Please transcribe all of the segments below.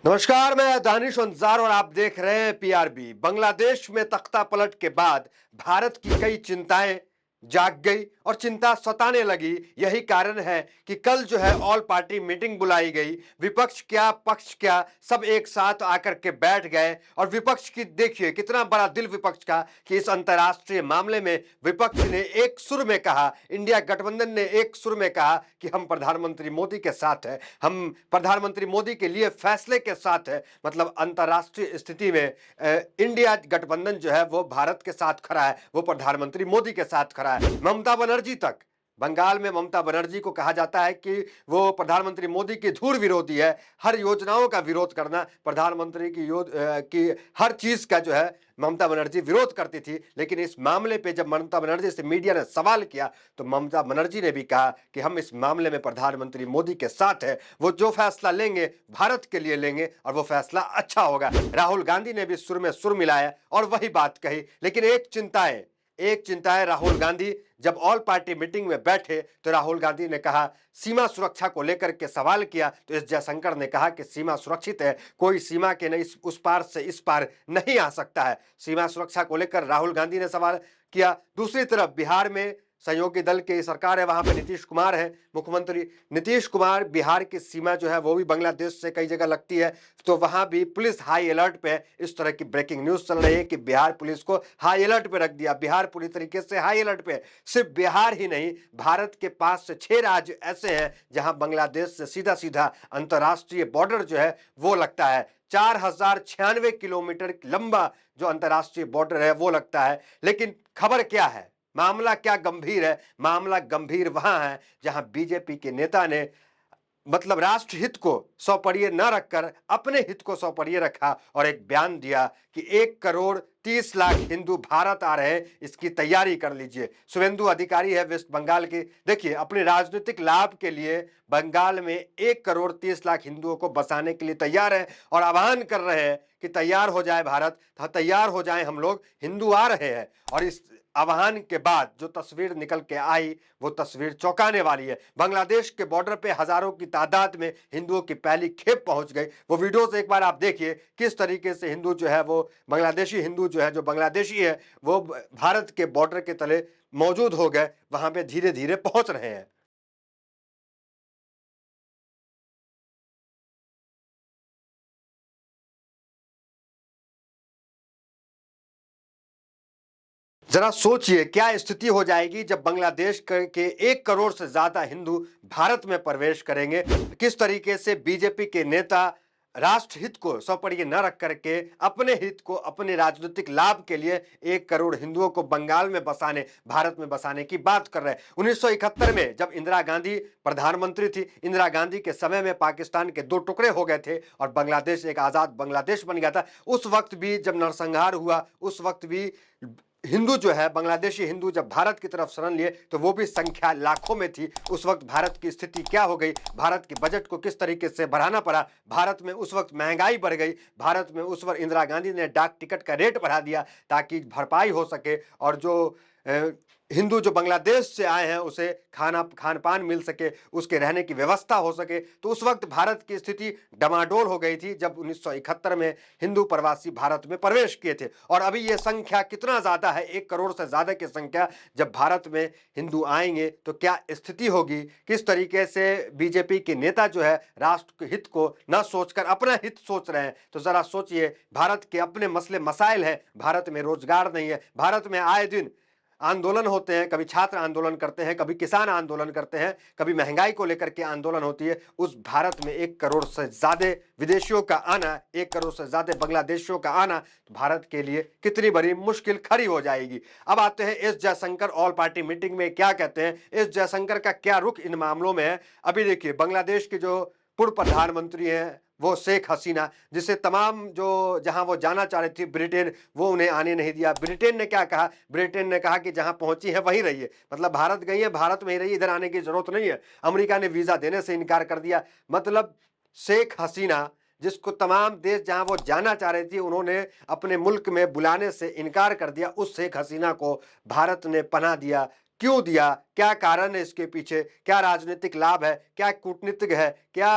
नमस्कार, मैं दानिश अंसार और आप देख रहे हैं पीआरबी। बांग्लादेश में तख्ता पलट के बाद भारत की कई चिंताएं जाग गई और चिंता सताने लगी। यही कारण है कि कल जो है ऑल पार्टी मीटिंग बुलाई गई। विपक्ष क्या पक्ष क्या सब एक साथ आकर के बैठ गए और विपक्ष की देखिए कितना बड़ा दिल विपक्ष का कि इस अंतर्राष्ट्रीय मामले में विपक्ष ने एक सुर में कहा, इंडिया गठबंधन ने एक सुर में कहा कि हम प्रधानमंत्री मोदी के साथ है, हम प्रधानमंत्री मोदी के लिए फैसले के साथ है। मतलब अंतर्राष्ट्रीय स्थिति में इंडिया गठबंधन जो है वो भारत के साथ खड़ा है, वो प्रधानमंत्री मोदी के साथ खड़ा है। ममता बनर्जी तक, बंगाल में ममता बनर्जी को कहा जाता है कि वो प्रधानमंत्री मोदी की धुर विरोधी है। हर योजनाओं का विरोध करना, प्रधानमंत्री की हर चीज का जो है ममता बनर्जी विरोध करती थी। लेकिन इस मामले पे जब ममता बनर्जी से मीडिया ने सवाल किया तो ममता बनर्जी ने भी कहा कि हम इस मामले में प्रधानमंत्री मोदी के साथ है, वो जो फैसला लेंगे भारत के लिए लेंगे और वो फैसला अच्छा होगा। राहुल गांधी ने भी सुर में सुर मिलाया और वही बात कही। लेकिन एक चिंता है राहुल गांधी जब ऑल पार्टी मीटिंग में बैठे तो राहुल गांधी ने कहा, सीमा सुरक्षा को लेकर के सवाल किया तो एस जयशंकर ने कहा कि सीमा सुरक्षित है, कोई सीमा के नहीं उस पार से इस पार नहीं आ सकता है। सीमा सुरक्षा को लेकर राहुल गांधी ने सवाल किया। दूसरी तरफ बिहार में सहयोगी दल की सरकार है, वहां पे नीतीश कुमार है मुख्यमंत्री। नीतीश कुमार, बिहार की सीमा जो है वो भी बांग्लादेश से कई जगह लगती है, तो वहां भी पुलिस हाई अलर्ट पे है। इस तरह की ब्रेकिंग न्यूज चल रही है कि बिहार पुलिस को हाई अलर्ट पे रख दिया, बिहार पूरी तरीके से हाई अलर्ट पे है। सिर्फ बिहार ही नहीं, भारत के 5 से 6 राज्य ऐसे हैं जहां बांग्लादेश से सीधा सीधा अंतर्राष्ट्रीय बॉर्डर जो है वो लगता है। 4096 किलोमीटर लंबा जो अंतर्राष्ट्रीय बॉर्डर है वो लगता है। लेकिन खबर क्या है, मामला क्या गंभीर है? मामला गंभीर वहां है जहां बीजेपी के नेता ने मतलब राष्ट्र हित को सौपरिये न रखकर अपने हित को सौपरिये रखा और एक बयान दिया कि 1 करोड़ 30 लाख हिंदू भारत आ रहे हैं, इसकी तैयारी कर लीजिए। शुभेंदु अधिकारी है वेस्ट बंगाल की, देखिए अपने राजनीतिक लाभ के लिए बंगाल में 1 करोड़ 30 लाख हिंदुओं को बसाने के लिए तैयार है और आह्वान कर रहे हैं कि तैयार हो जाए भारत, तैयार हो जाए हम लोग, हिंदू आ रहे हैं। और इस आह्वान के बाद जो तस्वीर निकल के आई वो तस्वीर चौंकाने वाली है। बांग्लादेश के बॉर्डर पे हजारों की तादाद में हिंदुओं की पहली खेप पहुंच गई। वो वीडियोस एक बार आप देखिए किस तरीके से हिंदू जो है वो बांग्लादेशी हिंदू जो है, जो बांग्लादेशी है वो भारत के बॉर्डर के तले मौजूद हो गए, वहां पे धीरे धीरे पहुंच रहे हैं। जरा सोचिए क्या स्थिति हो जाएगी जब बांग्लादेश के 1 करोड़ से ज्यादा हिंदू भारत में प्रवेश करेंगे। किस तरीके से बीजेपी के नेता राष्ट्र हित को सौपरिये न रख करके अपने हित को, अपने राजनीतिक लाभ के लिए 1 करोड़ हिंदुओं को बंगाल में बसाने, भारत में बसाने की बात कर रहे हैं। 1971 में जब इंदिरा गांधी प्रधानमंत्री थी, इंदिरा गांधी के समय में पाकिस्तान के 2 टुकड़े हो गए थे और बांग्लादेश एक आजाद बांग्लादेश बन गया था। उस वक्त भी जब नरसंहार हुआ, उस वक्त भी हिंदू जो है, बांग्लादेशी हिंदू जब भारत की तरफ शरण लिए तो वो भी संख्या लाखों में थी। उस वक्त भारत की स्थिति क्या हो गई, भारत के बजट को किस तरीके से बढ़ाना पड़ा, भारत में उस वक्त महंगाई बढ़ गई, भारत में उस वक्त इंदिरा गांधी ने डाक टिकट का रेट बढ़ा दिया ताकि भरपाई हो सके और जो हिंदू जो बांग्लादेश से आए हैं उसे खान पान मिल सके, उसके रहने की व्यवस्था हो सके। तो उस वक्त भारत की स्थिति डमाडोल हो गई थी जब 1971 में हिंदू प्रवासी भारत में प्रवेश किए थे। और अभी ये संख्या कितना ज्यादा है, 1 करोड़ से ज्यादा की संख्या जब भारत में हिंदू आएंगे तो क्या स्थिति होगी। किस तरीके से बीजेपी के नेता जो है राष्ट्र हित को न सोचकर अपना हित सोच रहे हैं। तो जरा सोचिए, भारत के अपने मसले मसाइल हैं, भारत में रोजगार नहीं है, भारत में आए दिन आंदोलन होते हैं, कभी छात्र आंदोलन करते हैं, कभी किसान आंदोलन करते हैं, कभी महंगाई को लेकर के आंदोलन होती है। उस भारत में 1 करोड़ से ज्यादा विदेशियों का आना, 1 करोड़ से ज्यादा बांग्लादेशियों का आना तो भारत के लिए कितनी बड़ी मुश्किल खड़ी हो जाएगी। अब आते हैं S Jaishankar all party meeting में क्या कहते हैं, एस जयशंकर का क्या रुख इन मामलों में है। अभी देखिए बांग्लादेश के जो पूर्व प्रधानमंत्री हैं वो शेख हसीना, जिसे तमाम जो जहां वो जाना चाह रही थी ब्रिटेन, वो उन्हें आने नहीं दिया। ब्रिटेन ने क्या कहा, ब्रिटेन ने कहा कि जहां पहुंची है वहीं रहिए, मतलब भारत गई है भारत में ही रहिए, इधर आने की जरूरत नहीं है। अमेरिका ने वीजा देने से इनकार कर दिया। मतलब शेख हसीना, जिसको तमाम देश जहां वो जाना चाह रही थी उन्होंने अपने मुल्क में बुलाने से इनकार कर दिया, उस शेख हसीना को भारत ने पनाह दिया। क्यों दिया, क्या कारण है इसके पीछे, क्या राजनीतिक लाभ है, क्या कूटनीतिक है, क्या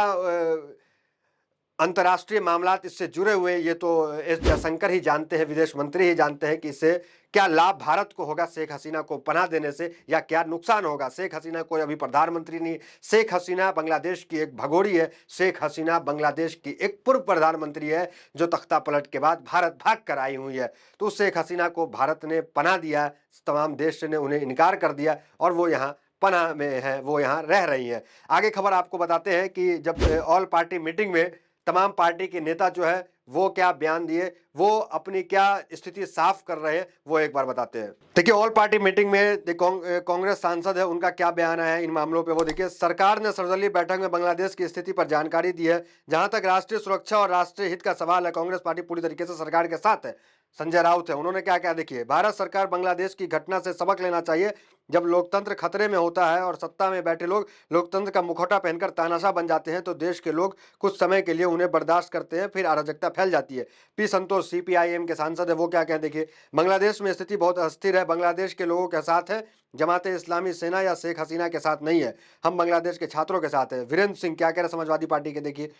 अंतर्राष्ट्रीय मामलात इससे जुड़े हुए, ये तो एस जयशंकर ही जानते हैं, विदेश मंत्री ही जानते हैं कि इससे क्या लाभ भारत को होगा शेख हसीना को पनाह देने से, या क्या नुकसान होगा। शेख हसीना कोई अभी प्रधानमंत्री नहीं, शेख हसीना बांग्लादेश की एक भगोड़ी है। शेख हसीना बांग्लादेश की एक पूर्व प्रधानमंत्री है जो तख्ता पलट के बाद भारत भाग कर आई हुई है। तो शेख हसीना को भारत ने पनाह दिया, तमाम देश ने उन्हें इनकार कर दिया और वो यहाँ पनाह में है, वो यहाँ रह रही है। आगे खबर आपको बताते हैं कि जब ऑल पार्टी मीटिंग में तमाम पार्टी के नेता जो है वो क्या बयान दिए, वो अपनी क्या स्थिति साफ कर रहे हैं, वो एक बार बताते हैं। देखिए, ऑल पार्टी मीटिंग में कांग्रेस सांसद है, उनका क्या बयान आया है इन मामलों पे, वो देखिए। सरकार ने सर्वदलीय बैठक में बांग्लादेश की स्थिति पर जानकारी दी है। जहां तक राष्ट्रीय सुरक्षा और राष्ट्रीय हित का सवाल है, कांग्रेस पार्टी पूरी तरीके से सरकार के साथ है। संजय राउत है, उन्होंने क्या क्या, देखिए। भारत सरकार बांग्लादेश की घटना से सबक लेना चाहिए। जब लोकतंत्र खतरे में होता है और सत्ता में बैठे लोग लोकतंत्र का मुखौटा पहनकर तानाशाह बन जाते हैं तो देश के लोग कुछ समय के लिए उन्हें बर्दाश्त करते हैं, फिर अराजकता फैल जाती है। पी संतोष सीपीआईएम के सांसद है, वो क्या कहें, देखिए। बांग्लादेश में स्थिति बहुत अस्थिर है, बांग्लादेश के लोगों के साथ है, जमाते इस्लामी सेना या शेख हसीना के साथ नहीं है, हम बांग्लादेश के छात्रों के साथ है। वीरेंद्र सिंह क्या कह रहे हैं समाजवादी पार्टी के, देखिए।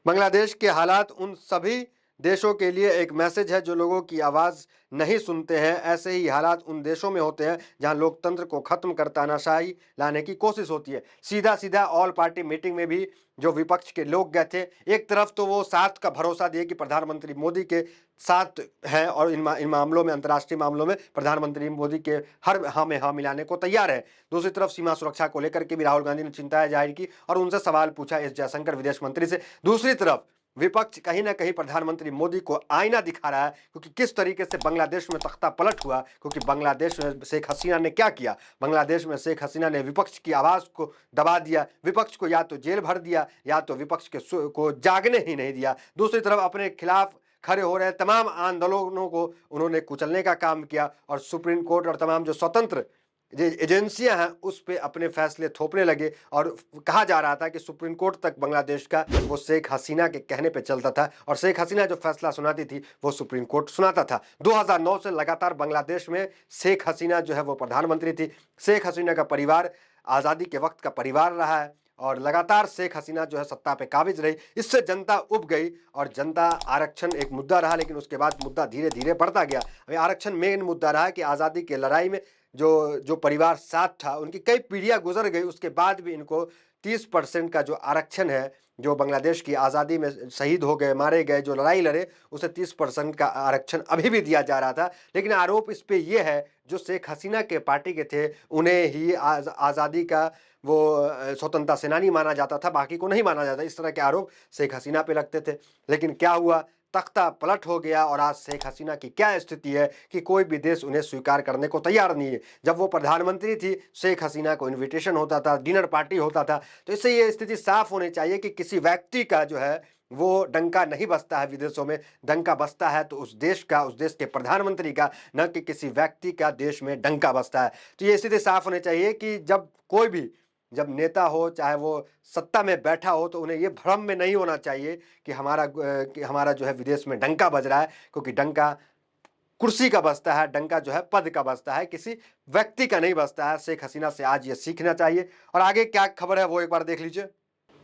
बांग्लादेश के हालात उन सभी देशों के लिए एक मैसेज है जो लोगों की आवाज़ नहीं सुनते हैं। ऐसे ही हालात उन देशों में होते हैं जहां लोकतंत्र को खत्म कर तानाशाही लाने की कोशिश होती है। सीधा सीधा ऑल पार्टी मीटिंग में भी जो विपक्ष के लोग गए थे, एक तरफ तो वो साथ का भरोसा दिए कि प्रधानमंत्री मोदी के साथ हैं और इन मामलों में, अंतर्राष्ट्रीय मामलों में प्रधानमंत्री मोदी के हर हाँ में हाँ मिलाने को तैयार है। दूसरी तरफ सीमा सुरक्षा को लेकर के भी राहुल गांधी ने चिंताएं जाहिर की और उनसे सवाल पूछा एस जयशंकर विदेश मंत्री से। दूसरी तरफ विपक्ष कहीं ना कहीं प्रधानमंत्री मोदी को आईना दिखा रहा है, क्योंकि किस तरीके से बांग्लादेश में तख्ता पलट हुआ, क्योंकि बांग्लादेश में शेख हसीना ने क्या किया। बांग्लादेश में शेख हसीना ने विपक्ष की आवाज़ को दबा दिया, विपक्ष को या तो जेल भर दिया या तो विपक्ष को जागने ही नहीं दिया। दूसरी तरफ अपने खिलाफ खड़े हो रहे तमाम आंदोलनों को उन्होंने कुचलने का काम किया और सुप्रीम कोर्ट और तमाम जो स्वतंत्र एजेंसियां हैं उस पे अपने फैसले थोपने लगे। और कहा जा रहा था कि सुप्रीम कोर्ट तक बांग्लादेश का वो शेख हसीना के कहने पे चलता था और शेख हसीना जो फैसला सुनाती थी वो सुप्रीम कोर्ट सुनाता था। 2009 से लगातार बांग्लादेश में शेख हसीना जो है वो प्रधानमंत्री थी। शेख हसीना का परिवार आज़ादी के वक्त का परिवार रहा है और लगातार शेख हसीना जो है सत्ता पे काबिज रही। इससे जनता उब गई और जनता, आरक्षण एक मुद्दा रहा लेकिन उसके बाद मुद्दा धीरे धीरे बढ़ता गया। अभी आरक्षण मेन मुद्दा रहा कि आज़ादी की लड़ाई में जो परिवार साथ था, उनकी कई पीढ़ियां गुजर गई, उसके बाद भी इनको 30% का जो आरक्षण है, जो बांग्लादेश की आज़ादी में शहीद हो गए, मारे गए, जो लड़ाई लड़े, उसे 30% का आरक्षण अभी भी दिया जा रहा था। लेकिन आरोप इस पे ये है जो शेख हसीना के पार्टी के थे उन्हें ही आज़ादी का वो स्वतंत्रता सेनानी माना जाता था, बाकी को नहीं माना जाता। इस तरह के आरोप शेख हसीना पे लगते थे। लेकिन क्या हुआ, तख्ता पलट हो गया और आज शेख हसीना की क्या स्थिति है कि कोई भी देश उन्हें स्वीकार करने को तैयार नहीं है। जब वो प्रधानमंत्री थी, शेख हसीना को इनविटेशन होता था, डिनर पार्टी होता था। तो इससे ये स्थिति साफ होनी चाहिए कि किसी व्यक्ति का जो है वो डंका नहीं बजता है विदेशों में, डंका बजता है तो उस देश का, उस देश के प्रधानमंत्री का, न कि किसी व्यक्ति का देश में डंका बजता है। तो ये स्थिति साफ होनी चाहिए कि जब कोई भी, जब नेता हो चाहे वो सत्ता में बैठा हो, तो उन्हें ये भ्रम में नहीं होना चाहिए कि हमारा जो है विदेश में डंका बज रहा है, क्योंकि डंका कुर्सी का बजता है, डंका जो है पद का बजता है, किसी व्यक्ति का नहीं बजता है। शेख हसीना से आज ये सीखना चाहिए। और आगे क्या खबर है वो एक बार देख लीजिए।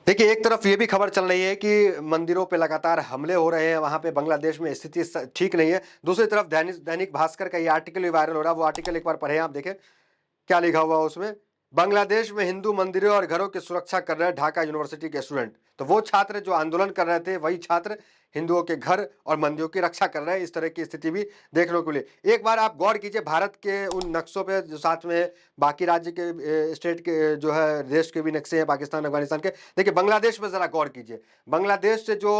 देखिए, एक तरफ ये भी खबर चल रही है कि मंदिरों पे लगातार हमले हो रहे हैं, वहां पे बांग्लादेश में स्थिति ठीक नहीं है। दूसरी तरफ दैनिक भास्कर का ये आर्टिकल भी वायरल हो रहा है, वो आर्टिकल एक बार पढ़ें आप, देखें क्या लिखा हुआ उसमें। बांग्लादेश में हिंदू मंदिरों और घरों की सुरक्षा कर रहे ढाका यूनिवर्सिटी के स्टूडेंट। तो वो छात्र जो आंदोलन कर रहे थे, वही छात्र हिंदुओं के घर और मंदिरों की रक्षा कर रहे हैं। इस तरह की स्थिति भी देखने को मिली। एक बार आप गौर कीजिए भारत के उन नक्शों पे जो साथ में बाकी राज्य के, स्टेट के जो है, देश के भी नक्शे हैं, पाकिस्तान अफगानिस्तान के। देखिए बांग्लादेश में जरा गौर कीजिए। बांग्लादेश से जो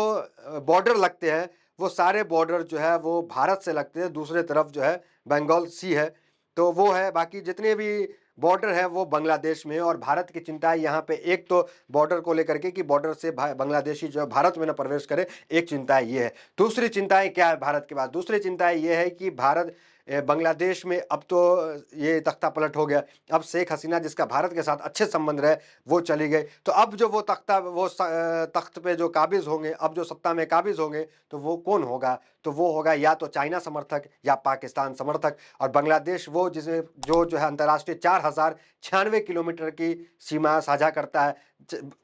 बॉर्डर लगते हैं वो सारे बॉर्डर जो है वो भारत से लगते हैं। दूसरे तरफ जो है बंगाल सी है, तो वो है। बाकी जितने भी बॉर्डर है वो बांग्लादेश में। और भारत की चिंता है यहाँ पे, एक तो बॉर्डर को लेकर के कि बॉर्डर से बांग्लादेशी जो है भारत में न प्रवेश करे, एक चिंता ये है। दूसरी चिंताएं क्या है भारत के पास? दूसरी चिंताएं ये है कि भारत बांग्लादेश में अब तो ये तख्ता पलट हो गया। अब शेख हसीना जिसका भारत के साथ अच्छे संबंध रहे वो चली गई, तो अब जो वो तख्त पे जो काबिज होंगे, अब जो सत्ता में काबिज होंगे, तो वो कौन होगा? तो वो होगा या तो चाइना समर्थक या पाकिस्तान समर्थक। और बांग्लादेश वो जिसमें जो है अंतर्राष्ट्रीय 4096 किलोमीटर की सीमा साझा करता है।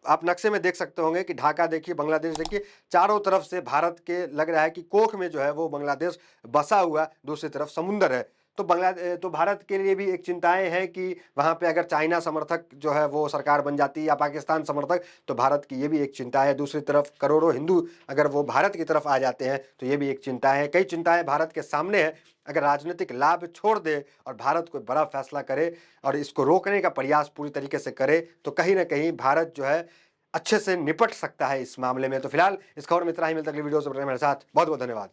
आप नक्शे में देख सकते होंगे कि ढाका देखिए, बांग्लादेश देखिए, चारों तरफ से भारत के लग रहा है कि कोख में जो है वो बांग्लादेश बसा हुआ, दूसरी तरफ समुंदर है। तो भारत के लिए भी एक चिंताएं हैं कि वहां पे अगर चाइना समर्थक जो है वो सरकार बन जाती है या पाकिस्तान समर्थक, तो भारत की ये भी एक चिंता है। दूसरी तरफ करोड़ों हिंदू अगर वो भारत की तरफ आ जाते हैं तो ये भी एक चिंता है। कई चिंताएं भारत के सामने है। अगर राजनीतिक लाभ छोड़ दे और भारत कोई बड़ा फैसला करे और इसको रोकने का प्रयास पूरी तरीके से करे, तो कहीं ना कहीं भारत जो है अच्छे से निपट सकता है इस मामले में। तो फिलहाल इस खबर में इतना ही। मिलता है अगली वीडियो से, मेरे साथ बहुत बहुत धन्यवाद।